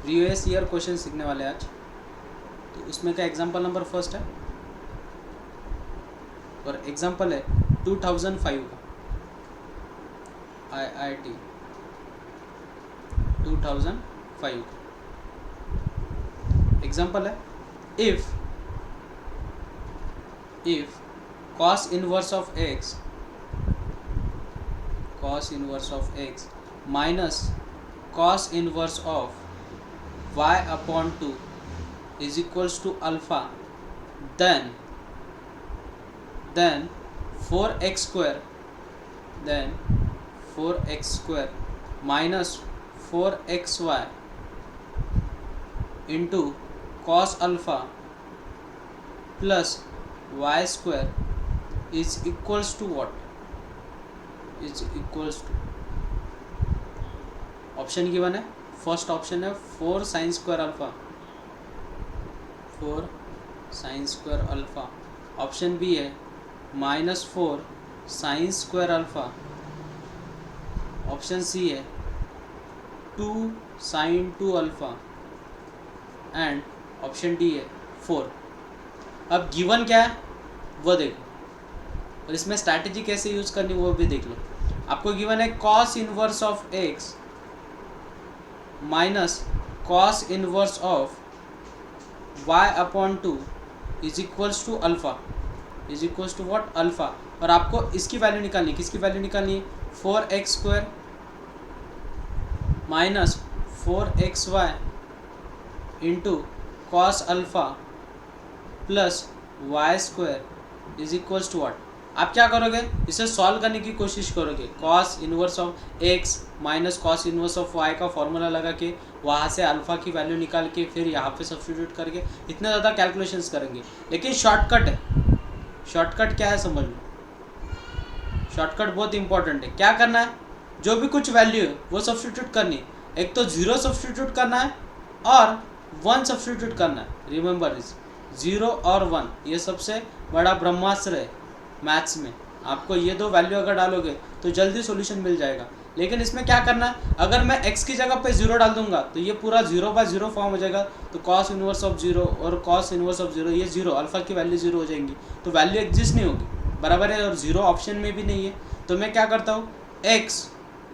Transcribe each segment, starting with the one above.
Previous year question सीखने वाले आज। तो उसमें का एग्जांपल नंबर फर्स्ट है और एग्जांपल है 2005 का IIT 2005 एग्जांपल है if cos inverse of x minus cos inverse of y upon 2 is equals to alpha, then 4x square minus 4xy into cos alpha plus y square is equals to what? Is equals to option given है। First option है 4 sin square अल्फा। Option B है -4 sin square अल्फा। Option C है 2 sin 2 अल्फा and option D है 4। अब given क्या है वो देखो और इसमें स्ट्रैटेजी कैसे यूज करनी वो भी देख लो। आपको गिवन है cos inverse of x minus cos inverse of y upon 2 is equals to alpha, is equals to what? Alpha. और आपको इसकी वैल्यू निकालनी है। किसकी वैल्यू निकालनी है? 4x square minus 4xy into cos alpha plus y square is equals to what? आप क्या करोगे? इसे सॉल्व करने की कोशिश करोगे। Cos inverse of x minus cos inverse of y का फॉर्मूला लगा के वहाँ से अल्फ़ा की वैल्यू निकाल के फिर यहाँ पे सब्स्टिट्यूट करके इतने ज़्यादा कैलकुलेशंस करेंगे। लेकिन शॉर्टकट है। शॉर्टकट क्या है समझ लो। शॉर्टकट बहुत इंपॉर्टेंट है। क्या करना है? जो भी कुछ वैल्यू है वो सब्स्टिट्यूट करनी है। एक तो 0 सब्स्टिट्यूट करना है और 1 सब्स्टिट्यूट करना है। रिमेंबर दिस, 0 और 1 ये सबसे बड़ा ब्रह्मास्त्र है मैथ्स में। आपको ये दो वैल्यू अगर डालोगे तो जल्दी सॉल्यूशन मिल जाएगा। लेकिन इसमें क्या करना है? अगर मैं x की जगह पे 0 डाल दूंगा तो ये पूरा 0/0 फॉर्म हो जाएगा। तो cos इनवर्स ऑफ 0 और cos इनवर्स ऑफ 0 ये 0, अल्फा की वैल्यू 0 हो जाएंगी। तो वैल्यू एग्जिस्ट नहीं होगी, बराबर है। और 0 ऑप्शन में भी नहीं है। तो मैं क्या करता हूँ? x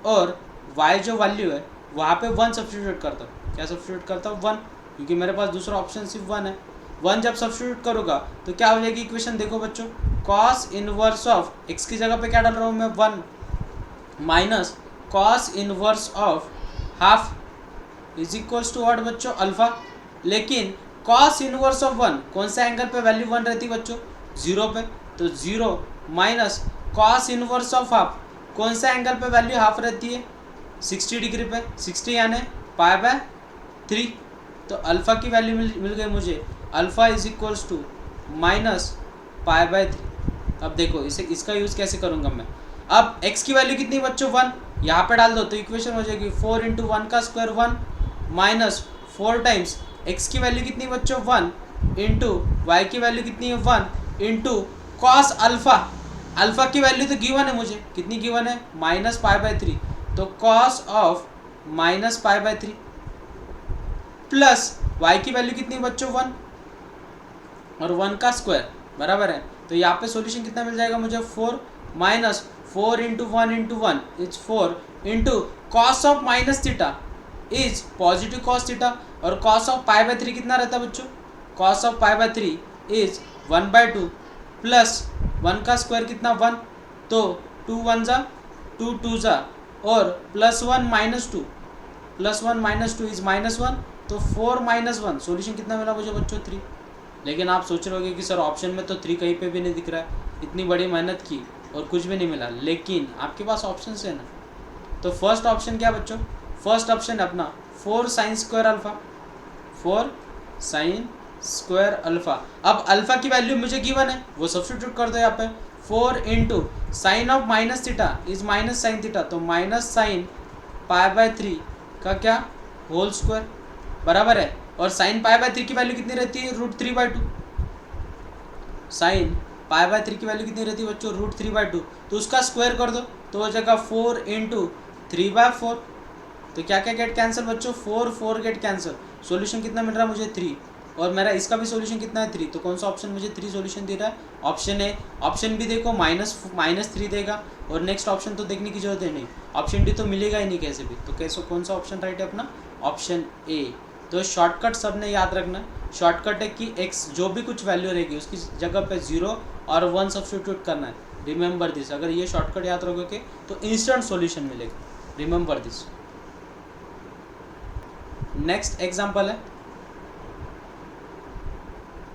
और y जो वैल्यू है वहाँ पे 1 सब्स्टिट्यूट करता हूँ। क्या सब्स्टिट्यूट करता हूँ? 1, क्योंकि मेरे पास दूसरा ऑप्शन सिर्फ 1 है। 1 जब सब्स्टिट्यूट करूँगा तो क्या हो जाएगी इक्वेशन? देखो बच्चों, कॉस इनवर्स ऑफ x की जगह पे क्या डाल रहा हूँ मैं? 1 minus cos inverse of half is equals to what बच्चों? अल्फा। लेकिन कॉस इनवर्स ऑफ 1 कौन सा एंगल पे वैल्यू 1 रहती है बच्चों? 0 पे। तो 0 minus cos inverse of half कौन सा एंगल पे वैल्यू हाफ रहती है? 60 डिग्री पे। 60 यानी π/3। तो अल्फ़ा की वैल्यू मिल गई मुझे। Alpha is equals to minus π/3। अब देखो इसे इसका यूज़ कैसे करूँगा मैं। अब x की वैल्यू कितनी बच्चों? 1 यहाँ पे डाल दो तो इक्वेशन हो जाएगी 4 × 1 का स्क्वायर 1 माइनस 4 टाइम्स x की वैल्यू कितनी बच्चों? 1 इंटू y की वैल्यू कितनी है? 1 इंटू कॉस अल्फ़ा। अल्फ़ा की वैल्यू तो गिवन है मुझे। कितनी गिवन है? -π/3। तो कॉस ऑफ -π/3 प्लस y की वैल्यू कितनी बच्चों? 1 और 1 का स्क्वायर, बराबर है। तो यहाँ पे सॉल्यूशन कितना मिल जाएगा मुझे? 4 minus 4 × 1 × 1 is 4 into cos of minus theta is positive cos theta. और कॉस ऑफ π/3 कितना रहता है बच्चों? कॉस ऑफ π/3 इज 1/2 प्लस 1 का स्क्वायर कितना? 1। तो 2 1 जा 2 2 जा और +1 -2 +1 -2 इज -1। तो 4 - 1 सॉल्यूशन कितना मिला मुझे बच्चों? 3। लेकिन आप सोच रहे होगे कि सर ऑप्शन में तो 3 कहीं पे भी नहीं दिख रहा है। इतनी बड़ी मेहनत की और कुछ भी नहीं मिला। लेकिन आपके पास ऑप्शन है ना। तो फर्स्ट ऑप्शन क्या बच्चों? फर्स्ट ऑप्शन अपना 4 sin square alpha. 4 sin square alpha. अब अल्फ़ा की वैल्यू मुझे गिवन है वो सब्स्टिट्यूट कर दो यहाँ पे। 4 into sine of minus theta is minus sine theta. तो माइनस साइन π/3 का क्या? होल स्क्वायर, बराबर है। और साइन π/3 की वैल्यू कितनी रहती है? √3/2। साइन π/3 की वैल्यू कितनी रहती है बच्चों? √3/2। तो उसका स्क्वायर कर दो तो हो जाएगा 4 इंटू 3/4 तो क्या क्या गेट कैंसिल बच्चों, 4 गेट कैंसिल। सॉल्यूशन कितना मिल रहा है मुझे 3, और मेरा इसका भी सॉल्यूशन कितना है 3। तो कौन सा ऑप्शन मुझे 3 सॉल्यूशन दे रहा है, ऑप्शन ए। ऑप्शन बी देखो -3 देगा, और नेक्स्ट ऑप्शन तो देखने की जरूरत है नहीं, ऑप्शन डी तो मिलेगा ही नहीं कैसे भी। तो कैसे कौन सा ऑप्शन राइट है अपना, ऑप्शन ए। तो शॉर्टकट सब ने याद रखना, शॉर्टकट है कि एक्स जो भी कुछ वैल्यू रहेगी उसकी जगह पे 0 और 1 सब्स्टिट्यूट करना है। रिमेंबर दिस, अगर ये शॉर्टकट याद रखोगे तो इंस्टेंट सॉल्यूशन मिलेगा, रिमेंबर दिस। नेक्स्ट एग्जांपल है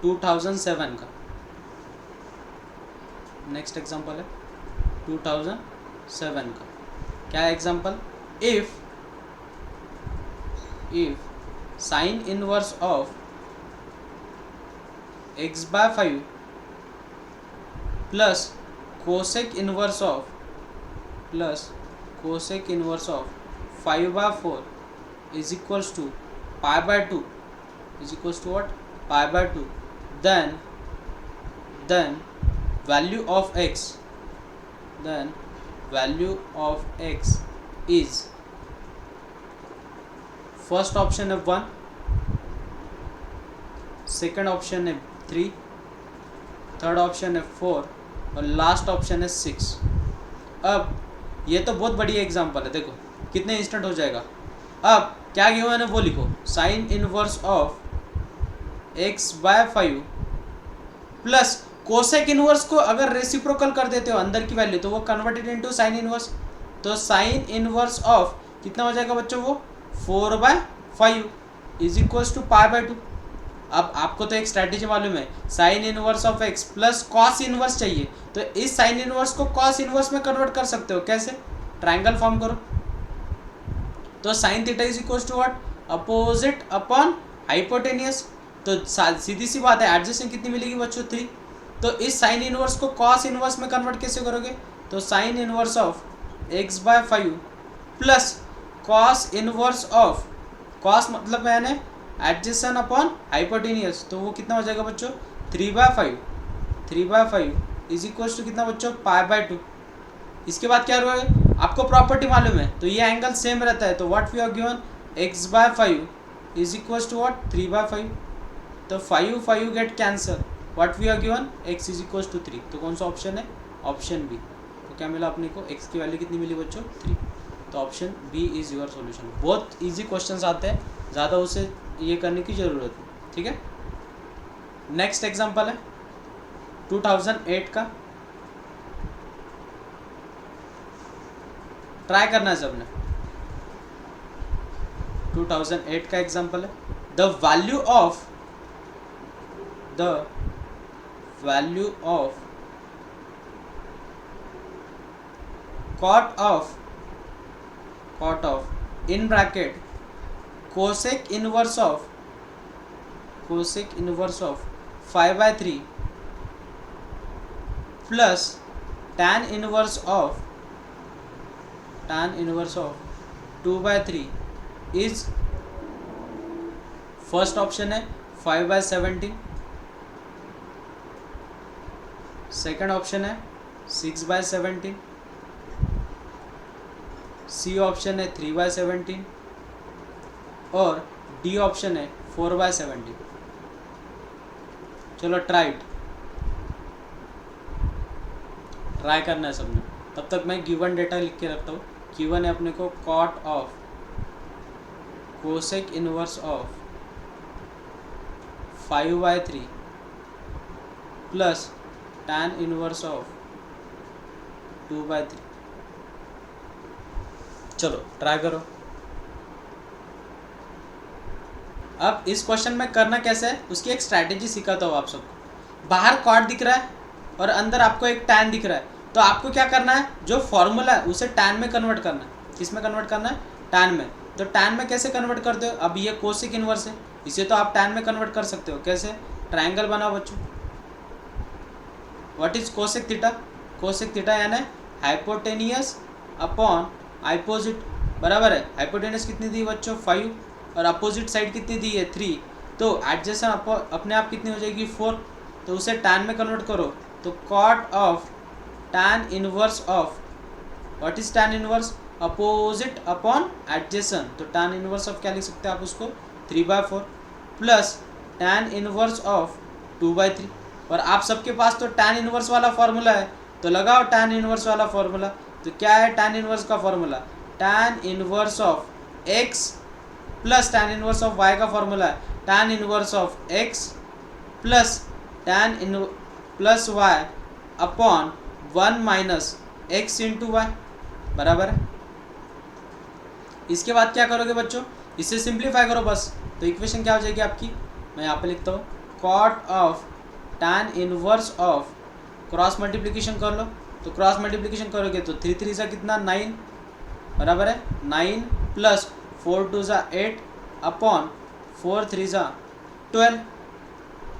2007 का, नेक्स्ट एग्जांपल है 2007 का। क्या example, if sign inverse of x/5 plus cosec inverse of 5/4 is equals to pi/2 is equals to what, pi/2, then value of x is, first option है 1, second option है 3, third option है 4 और last option है 6। अब ये तो बहुत बड़ी एग्जांपल है, देखो कितने इंस्टेंट हो जाएगा। अब क्या गिवन है वो लिखो, sign inverse of x/5 plus cosec inverse को अगर रेसिप्रोकल कर देते हो अंदर की वैल्यू तो वो कन्वर्टेड इनटू साइन इनवर्स। तो साइन इनवर्स ऑफ कितना हो जाएगा बच्चों, वो 4/5 इज इक्वल्स टू pi/2। अब आपको तो एक स्ट्रैटेजी मालूम है, sine inverse of x plus cos inverse चाहिए, तो इस साइन इनवर्स को कॉस इनवर्स में कन्वर्ट कर सकते हो। कैसे, ट्रायंगल फॉर्म करो। तो sine theta is equals to what, opposite upon hypotenuse. तो सीधी सी बात है, एडजेसेंट कितनी मिलेगी बच्चों, 3। तो इस साइन इनवर्स को कॉस इनवर्स में कन्वर्ट कैसे करोगे, तो sine inverse of x/5 plus cos inverse of, cos मतलब मैंने एडजेसेंट अपॉन हाइपोटेनियस, तो वो कितना हो जाएगा बच्चों, 3/5 इज इक्वल्स टू कितना बच्चों, pi/2। इसके बाद क्या हुआ, आपको प्रॉपर्टी मालूम है तो ये एंगल सेम रहता है। तो what we are given, x/5 is equals to what, 3/5। तो 5 get cancel, what we are given, x is equals to 3। तो कौन सा ऑप्शन है, ऑप्शन बी। तो क्या मिला अपने को, x की वैल्यू कितनी मिली बच्चों, 3। तो option B is your solution. बहुत इजी क्वेश्चंस आते हैं, ज़्यादा उसे ये करने की ज़रूरत है, ठीक है। नेक्स्ट एग्जांपल है 2008 का, ट्राई करना है सबने। 2008 का एग्जांपल है, the value of cot of in bracket cosec inverse of 5/3 plus tan inverse of 2/3 is, first option है 5/17, सेकंड ऑप्शन है 6/17, सी ऑप्शन है 3/17 और डी ऑप्शन है 4/17। चलो ट्राई करना है सबने। तब तक मैं गिवन डेटा लिख के रखता हूँ। गिवन है अपने को cot of cosec inverse of 5/3 plus tan inverse of 2/3। चलो ट्राई करो। अब इस क्वेश्चन में करना कैसे है, उसकी एक स्ट्रैटेजी सिखाता हूँ आप सबको। बाहर कॉट दिख रहा है और अंदर आपको एक टैन दिख रहा है, तो आपको क्या करना है, जो फॉर्मूला है उसे टैन में कन्वर्ट करना है। किस में कन्वर्ट करना है, टैन में। तो टैन में कैसे कन्वर्ट करते हो, अब ये कोसेक इनवर्स है, इसे तो आप टैन में कन्वर्ट कर सकते हो। कैसे, ट्रायंगल बनाओ बच्चों। What is cosec theta, cosec theta यानी हाइपोटेनियस अपॉन अपोजिट, बराबर है। हाइपोटेनियस कितनी दी बच्चों, 5, और अपोजिट साइड कितनी दी है, 3। तो एडजेसेंट अपने आप कितनी हो जाएगी, 4। तो उसे टैन में कन्वर्ट करो, तो cot of tan inverse of, what is tan inverse, opposite upon adjacent, तो tan इनवर्स ऑफ क्या लिख सकते हैं आप उसको 3/4 प्लस tan इनवर्स ऑफ 2/3। और आप सबके पास तो tan इनवर्स वाला फॉर्मूला है, तो लगाओ tan इनवर्स वाला फॉर्मूला। तो क्या है tan इनवर्स का formula? tan inverse of x plus tan inverse of y का फॉर्मूला है tan inverse of x plus tan in plus y upon 1 minus x into y, बराबर है। इसके बाद क्या करोगे बच्चों? इसे सिंप्लीफाई करो बस, तो इक्वेशन क्या हो जाएगी आपकी? मैं यहाँ पे लिखता हूँ cot of tan inverse of, cross multiplication कर लो, तो क्रॉस मल्टीप्लिकेशन करोगे तो 3 3 सा कितना 9, बराबर है 9 प्लस 4 2 सा 8 अपॉन 4 3 सा 12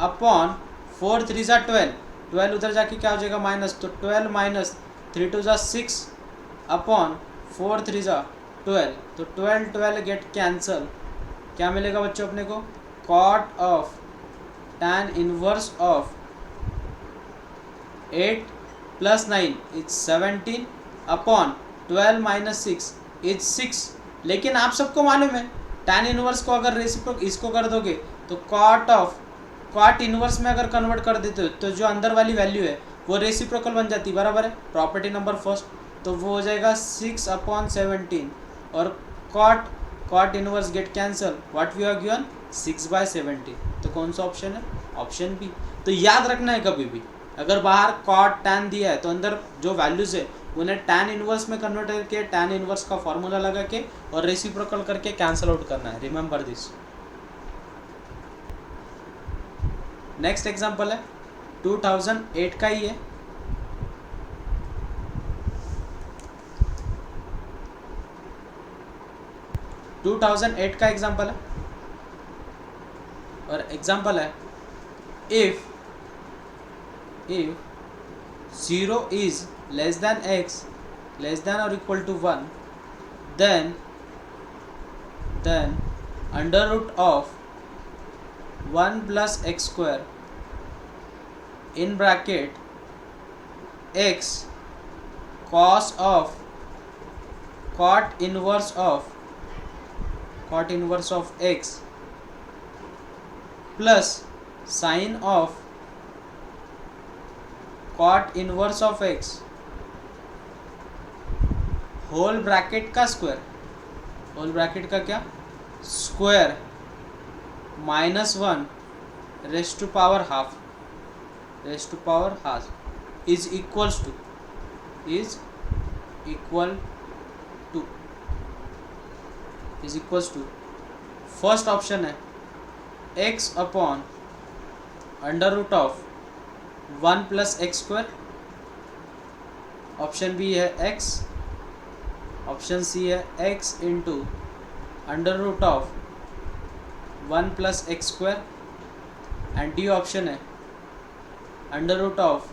अपॉन 4 3 सा 12 उधर जाके क्या हो जाएगा माइनस, तो 12 माइनस 3 2 सा 6 अपॉन 4 3 सा 12, तो 12 गेट कैंसल। क्या मिलेगा बच्चों अपने को? Cot of tan inverse of 8 plus 9 is 17 upon 12 minus 6 is 6। लेकिन आप सबको मालूम है tan इनवर्स को अगर रेसिप्रोकल इसको कर दोगे तो कॉट इनवर्स में अगर कन्वर्ट कर देते हो तो जो अंदर वाली वैल्यू है वो रेसिप्रोकल बन जाती, बराबर है। प्रॉपर्टी नंबर फर्स्ट, तो वो हो जाएगा 6 अपॉन 17 और cot inverse get cancel, what we are given 6/17। तो कौन सा ऑप्शन है? Option B. तो याद रखना है कभी भी अगर बाहर कॉट tan दिया है तो अंदर जो वैल्यूज है उन्हें tan इनवर्स में कन्वर्ट करके tan इनवर्स का फॉर्मूला लगा के और रेसिप्रोकल करके कैंसल आउट करना है, रिमेंबर दिस। नेक्स्ट एग्जांपल है 2008 का ही है, का एग्जांपल है और एग्जांपल है if 0 is less than x less than or equal to 1 then under root of 1 plus x square in bracket x cos of cot inverse of x plus sin of cot inverse of x whole bracket का square, whole bracket का क्या square -1 raised to power half is equal to first option है x upon under root of 1 plus x square, option B है x, option C है x into under root of 1 plus x square and D option है under root of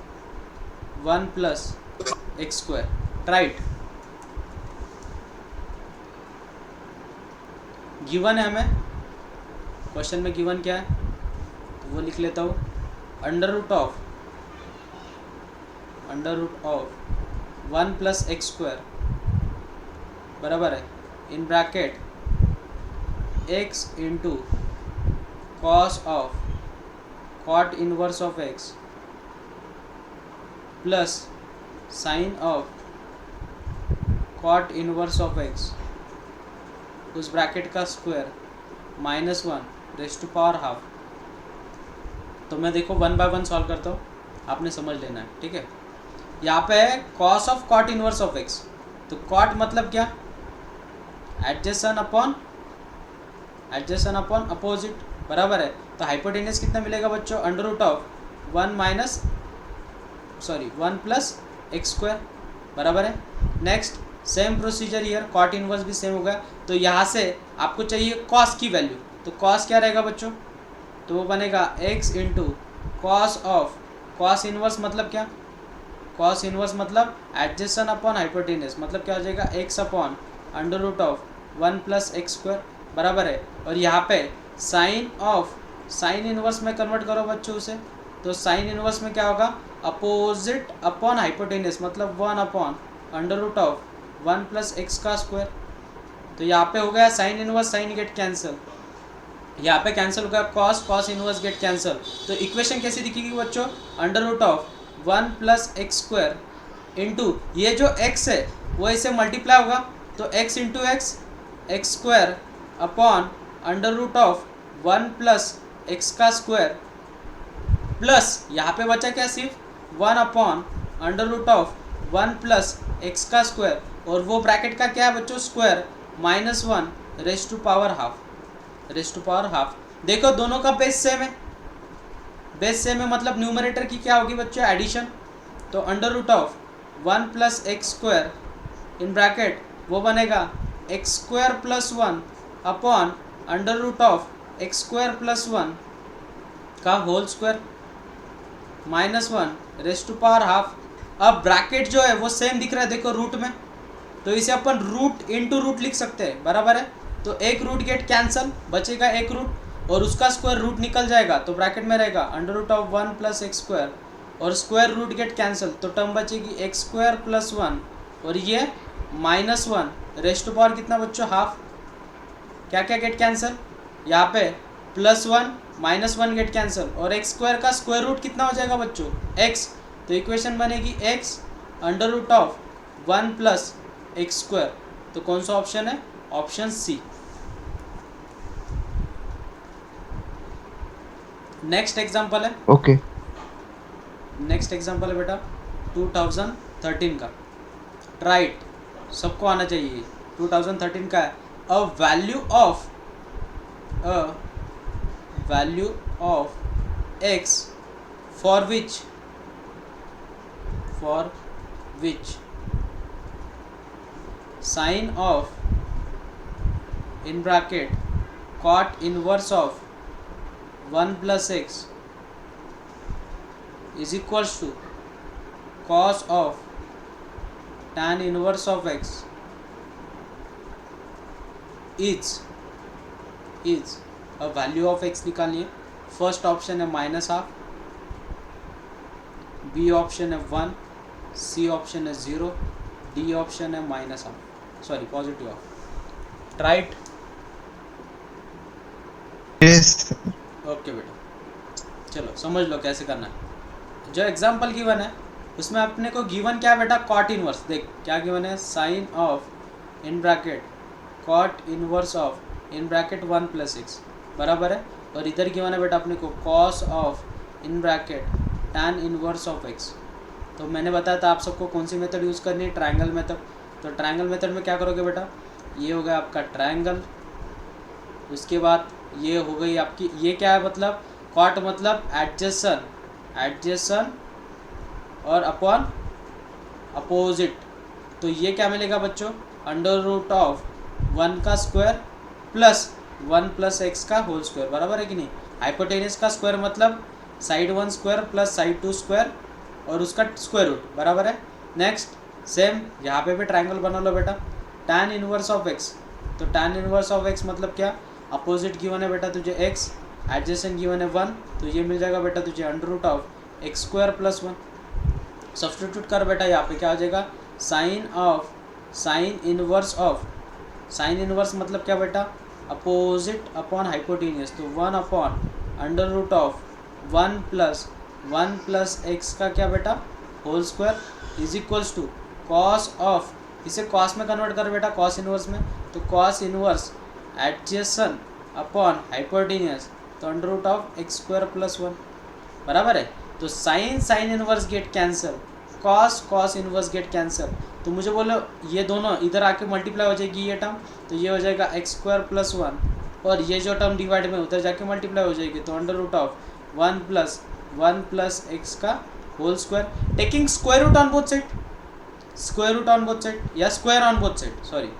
1 plus x square, right. Given है हमें question में, given क्या है तो वो लिख लेता हूँ under root of 1 plus x square बराबर है in bracket x into cos of cot inverse of x plus sine of cot inverse of x उस ब्रैकेट का square -1 raised to power half. तो मैं देखो 1 बाय 1 सॉल्व करता हूँ, आपने समझ लेना है, ठीक है। यहाँ पे है cos of cot inverse of x, तो कॉट मतलब क्या एडजेसेंट अपॉन अपोजिट, बराबर है। तो हाइपोटेनस कितना मिलेगा बच्चों? Under root of 1 plus x square, बराबर है। Next same procedure here, cot inverse भी सेम होगा। तो यहाँ से आपको चाहिए कॉस की वैल्यू, तो कॉस क्या रहेगा बच्चों? तो वो बनेगा x इंटू कॉस इनवर्स मतलब क्या? कॉस इनवर्स मतलब एडजेसेंट अपॉन हाइपोटेनस, मतलब क्या हो जाएगा x upon under root of 1 plus x square, बराबर है। और यहाँ पे साइन इनवर्स में कन्वर्ट करो बच्चों उसे, तो साइन इनवर्स में क्या होगा? अपोजिट अपॉन हाइपोटेनस, मतलब 1 upon under root of one plus x का स्क्वायर। तो यहाँ पे हो गया sine inverse sine get cancel, यहाँ पे कैंसिल हो गया cos, cos inverse get cancel. तो इक्वेशन कैसी दिखेगी बच्चों, under root of one plus x square into ये जो x है वो इसे मल्टीप्लाई होगा, तो x into x x square upon under root of one plus x का स्क्वायर प्लस यहाँ पे बचा क्या, सिर्फ one upon under root of one plus x का स्क्वायर, और वो ब्रैकेट का क्या है बच्चों, square minus one race to power half, raise to power half. देखो दोनों का बेस सेम है, बेस सेम है मतलब न्यूमरेटर की क्या होगी बच्चों, एडिशन। तो under root of one plus x square in bracket वो बनेगा x square plus one upon under root of x square plus one का whole square minus one race to power half. अब bracket जो है वो same दिख रहा है देखो रूट में, तो इसे अपन रूट इनटू रूट लिख सकते हैं, बराबर है। तो एक रूट गेट कैंसल, बचेगा एक रूट और उसका स्क्वायर रूट निकल जाएगा, तो ब्रैकेट में रहेगा under root of one plus x square और स्क्वायर रूट गेट कैंसिल, तो टर्म बचेगी एक्स स्क्वायर प्लस वन और ये minus one race to power कितना बच्चों, हाफ। क्या क्या गेट कैंसिल, यहाँ पे plus one minus one get cancel और एक्स स्क्वायर का स्क्वायर रूट कितना हो जाएगा बच्चों, एक्स। तो इक्वेशन बनेगी x under root of one plus x square. तो कौन सा ऑप्शन है, ऑप्शन सी। नेक्स्ट एग्जांपल है, ओके नेक्स्ट एग्जांपल है बेटा 2013 का, राइट, सबको आना चाहिए। 2013 का है, a value of x for which sine of in bracket cot inverse of one plus x is equals to cos of tan inverse of x is a value of x निकालिए। First option है minus half, B option है one, C option है zero, D option है minus half, sorry positive half, right. Yes okay बेटा, चलो समझ लो कैसे करना है। जो एग्जाम्पल गिवन है उसमें अपने को गिवन क्या है बेटा, कॉट इनवर्स। देख क्या गिवन है, sine of in bracket cot inverse of in bracket one plus x, बराबर है। और इधर गिवन है बेटा अपने को cos of in bracket tan inverse of x. तो मैंने बताया था आप सबको कौन सी मेथड यूज़ करनी है, ट्रायंगल मेथड। तो ट्रायंगल मेथड में क्या करोगे बेटा, ये हो गया आपका ट्रायंगल, उसके बाद ये हो गई आपकी, ये क्या है मतलब, कॉट मतलब एडजेसन और अपॉन अपोजिट। तो ये क्या मिलेगा बच्चों, अंडर रूट ऑफ वन का square plus one plus x का होल स्क्वायर, बराबर है कि नहीं। हाइपोटेनस का स्क्वायर मतलब side one square plus side two square और उसका स्क्वायर रूट, बराबर है। नेक्स्ट सेम यहाँ पे भी ट्रायंगल बना लो बेटा, tan इनवर्स ऑफ एक्स। तो tan इनवर्स ऑफ एक्स मतलब क्या, अपोजिट गिवन है बेटा तुझे एक्स, एडजेसेंट गिवन है वन, तो ये मिल जाएगा बेटा तुझे under root of x square plus one. Substitute कर बेटा, यहाँ पे क्या हो जाएगा, साइन इनवर्स मतलब क्या बेटा, अपोजिट अपॉन हाइपोटेनियस। तो one upon under root of one plus x का क्या बेटा, whole square is equals to cos of, इसे कॉस में कन्वर्ट कर बेटा, कॉस इनवर्स में। तो cos inverse adjacent upon hypotenuse, तो under root of x square plus one, बराबर है। तो sine inverse get cancel, cos inverse get cancel. तो मुझे बोलो ये दोनों इधर आके मल्टीप्लाई हो जाएगी ये टर्म, तो ये हो जाएगा एक्स स्क्वायर प्लस वन, और ये जो टर्म डिवाइड में उधर जाके मल्टीप्लाई हो जाएगी, तो under root of one plus x का whole square, taking square root on both side, square root on both side या square on both side, sorry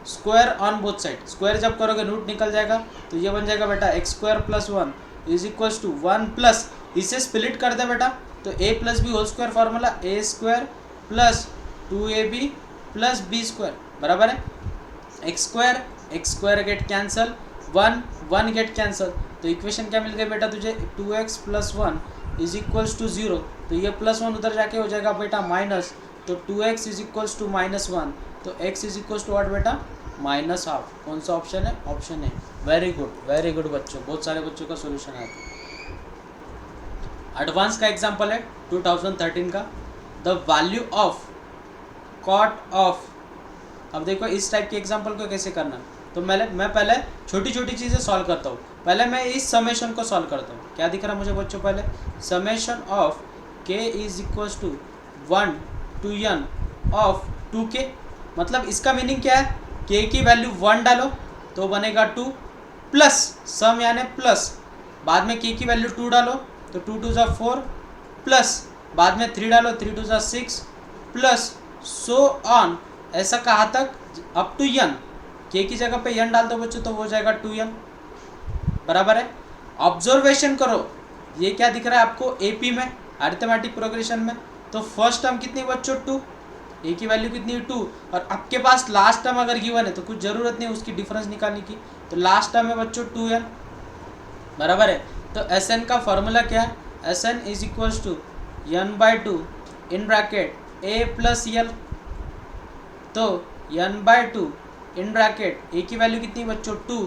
square on both side. Square जब करोगे रूट निकल जाएगा, तो ये बन जाएगा बेटा x square plus one is equals to one plus, इसे स्प्लिट कर दे बेटा, तो A plus B whole square formula, A square plus 2ab plus B square, बराबर है। X square get cancel, one get cancel, तो इक्वेशन क्या मिल गई बेटा तुझे, 2x plus one is equals to zero. तो ये प्लस वन उधर जाके हो जाएगा बेटा माइनस, तो 2x is equals to minus one, तो x is equal to what बेटा, माइनस हाफ। कौन सा ऑप्शन है, ऑप्शन है। वेरी गुड बच्चों, बहुत सारे बच्चों का सोल्यूशन आया था। एडवांस का एग्जांपल है 2013 का, the value of cot of. अब देखो इस टाइप के एग्जांपल को कैसे करना, तो मैं पहले छोटी छोटी चीज़ें सॉल्व करता हूँ। पहले मैं इस समेशन को सॉल्व करता हूँ। क्या दिख रहा है मुझे बच्चों, पहले summation of k is equals to 1 to n of 2k। मतलब इसका मीनिंग क्या है, k की वैल्यू 1 डालो तो बनेगा 2, प्लस सम यानी प्लस, बाद में k की वैल्यू 2 डालो तो 2 2 ज़ा 4, प्लस बाद में 3 डालो 3 2 ज़ा 6, प्लस सो ऑन, ऐसा कहाँ तक, अप टू n। k की जगह पे n डाल दो बच्चों तो हो जाएगा 2n, बराबर है। ऑब्जर्वेशन करो, ये क्या दिख रहा है आपको, AP में अरिथमेटिक प्रोग्रेशन में, तो फर्स्ट टर्म कितनी बच्चों 2, a की वैल्यू कितनी 2, और आपके पास लास्ट टर्म अगर गिवन है तो कुछ ज़रूरत नहीं उसकी डिफरेंस निकालने की, तो लास्ट टर्म है बच्चों 2n, बराबर है। तो Sn का फॉर्मूला क्या है, Sn is equals to n/2 in bracket a plus l, तो n/2 इन ब्रैकेट a की वैल्यू कितनी बच्चों 2,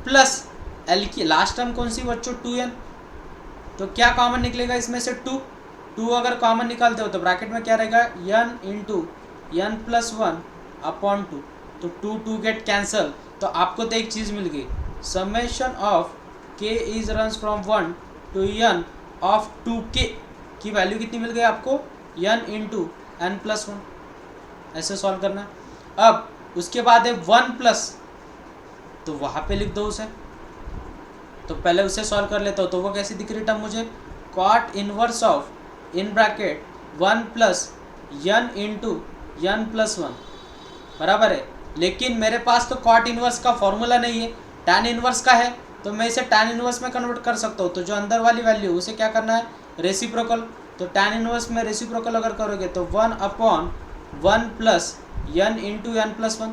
प्लस l की लास्ट टर्म कौन सी बच्चों 2n, तो क्या कॉमन निकलेगा इसमें से 2 अगर कॉमन निकालते हो तो ब्रैकेट में क्या रहेगा, n into n plus 1 upon 2, तो 2 गेट कैंसल। तो आपको तो एक चीज़ मिल गई, summation of k is runs from 1 to n of 2k की वैल्यू कितनी मिल गई आपको, n इंटू n प्लस 1। ऐसे सॉल्व करना। अब उसके बाद है 1 प्लस, तो वहाँ पे लिख दो उसे, तो पहले उसे सॉल्व कर लेता हूँ। तो वो कैसी दिख रही टर्म मुझे, cot inverse of in bracket 1 plus n into n plus 1, बराबर है। लेकिन मेरे पास तो कॉट इनवर्स का फॉर्मूला नहीं है, टैन इनवर्स का है, तो मैं इसे टैन इनवर्स में कन्वर्ट कर सकता हूँ। तो जो अंदर वाली वैल्यू उसे क्या करना है, रेसिप्रोकल। तो टैन इनवर्स में रेसिप्रोकल अगर करोगे तो 1 upon 1 plus n into n plus 1।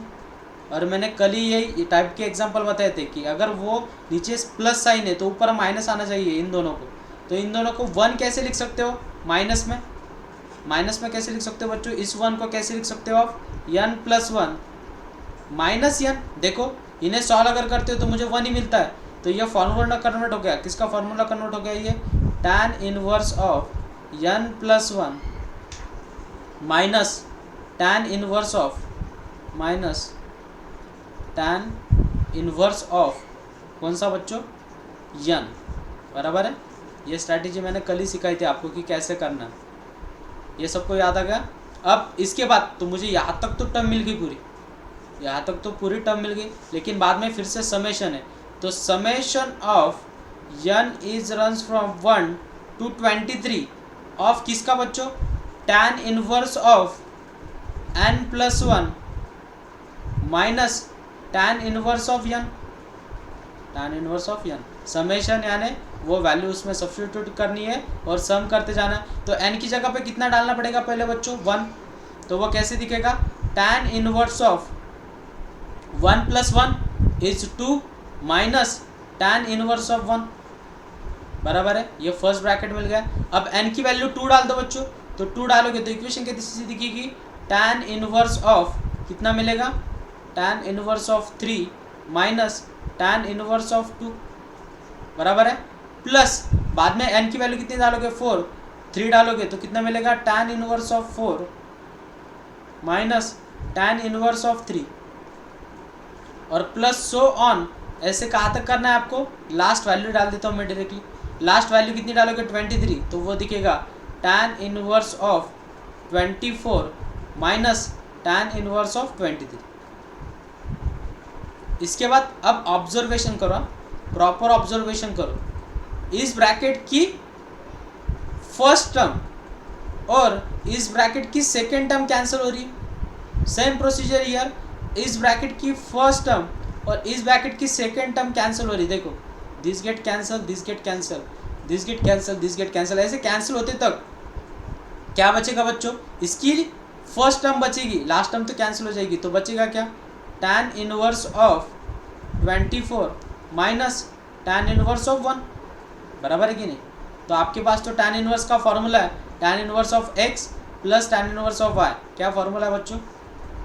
और मैंने कल ही यही टाइप के एग्जांपल बताए थे कि अगर वो नीचे प्लस साइन है तो ऊपर माइनस आना चाहिए इन दोनों को। तो इन दोनों को 1 कैसे लिख सकते हो, माइनस में कैसे लिख सकते हो बच्चों, इस 1 को कैसे लिख सकते हो आप, n प्लस 1 माइनस n। देखो इन्हें सॉल्व अगर करते हो तो मुझे 1 ही मिलता है, तो ये फॉर्मूला कन्वर्ट हो गया, किसका फॉर्मूला कन्वर्ट हो गया, ये tan inverse of n plus 1 minus tan inverse of tan inverse of कौन सा बच्चों, n, बराबर है। ये स्ट्रैटेजी मैंने कल ही सिखाई थी आपको कि कैसे करना, ये सबको याद आ गया। अब इसके बाद तो मुझे यहाँ तक तो टर्म मिल गई पूरी, यहाँ तक तो पूरी टर्म मिल गई, लेकिन बाद में फिर से समेशन है। तो summation of n is runs from 1 to 23 of किसका बच्चों, tan inverse of n plus 1 minus tan inverse of n, summation यानी वो वैल्यू उसमें सब्स्टिट्यूट करनी है और सम करते जाना है। तो n की जगह पे कितना डालना पड़ेगा पहले बच्चों, 1। तो वो कैसे दिखेगा, tan inverse of 1 plus 1 is 2 minus tan inverse of 1, बराबर है। ये फर्स्ट ब्रैकेट मिल गया। अब n की वैल्यू 2 डाल दो बच्चों, तो 2 डालोगे तो इक्वेशन कैसी दिखेगी, tan इनवर्स ऑफ कितना मिलेगा, tan inverse of 3 minus tan inverse of 2, बराबर है। प्लस बाद में n की वैल्यू कितनी डालोगे, 4, 3 डालोगे तो कितना मिलेगा, tan inverse of 4 minus tan inverse of 3, और प्लस सो ऑन। ऐसे कहाँ तक करना है आपको, लास्ट वैल्यू डाल देता हूँ मैं डायरेक्टली। लास्ट वैल्यू कितनी डालोगे, 23, तो वो दिखेगा tan inverse of 24 minus tan inverse of 23। इसके बाद अब ऑब्जर्वेशन करो, प्रॉपर ऑब्जर्वेशन करो। इस ब्रैकेट की फर्स्ट टर्म और इस ब्रैकेट की सेकेंड टर्म कैंसिल हो रही है। सेम प्रोसीजर हियर, इस ब्रैकेट की फर्स्ट टर्म और इस ब्रैकेट की सेकेंड टर्म कैंसिल हो रही है। देखो this get cancel, this get cancel, this get cancel, this get cancel, ऐसे कैंसिल होते तक क्या बचेगा बच्चों, इसकी फर्स्ट टर्म बचेगी, लास्ट टर्म तो कैंसिल हो जाएगी। तो बचेगा क्या, tan inverse of 24 minus tan inverse of 1, बराबर है कि नहीं। तो आपके पास तो tan इनवर्स का फॉर्मूला है tan inverse of x plus tan inverse of y। क्या फॉर्मूला है बच्चों,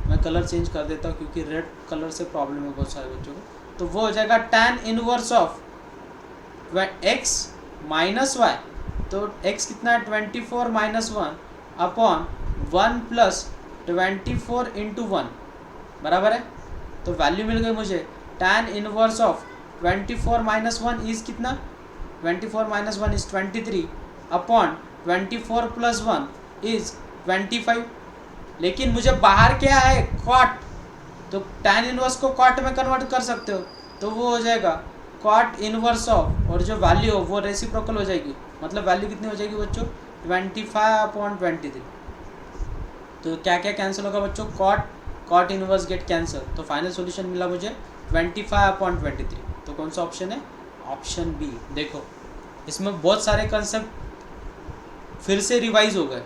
मैं कलर चेंज कर देता हूँ क्योंकि रेड कलर से प्रॉब्लम है बहुत सारे बच्चों को। तो वो हो जाएगा tan inverse of x minus y. तो x कितना है 24 माइनस 1 अपॉन 1 प्लस 24 इंटू 1 बराबर है। तो वैल्यू मिल गई मुझे tan inverse of 24 minus 1 is कितना 24 minus 1 is 23 upon 24 plus 1 is 25। लेकिन मुझे बाहर क्या है कॉट, तो tan इनवर्स को कॉट में कन्वर्ट कर सकते हो। तो वो हो जाएगा कॉट इनवर्स ऑफ, और जो वैल्यू हो वो रेसिप्रोकल हो जाएगी, मतलब वैल्यू कितनी हो जाएगी बच्चों 25 अपॉन 23। तो क्या क्या कैंसिल होगा बच्चों, कॉट इनवर्स गेट कैंसिल। तो फाइनल सॉल्यूशन मिला मुझे 25 अपॉन 23। तो कौन सा ऑप्शन है, ऑप्शन बी। देखो इसमें बहुत सारे कंसेप्ट फिर से रिवाइज हो गए।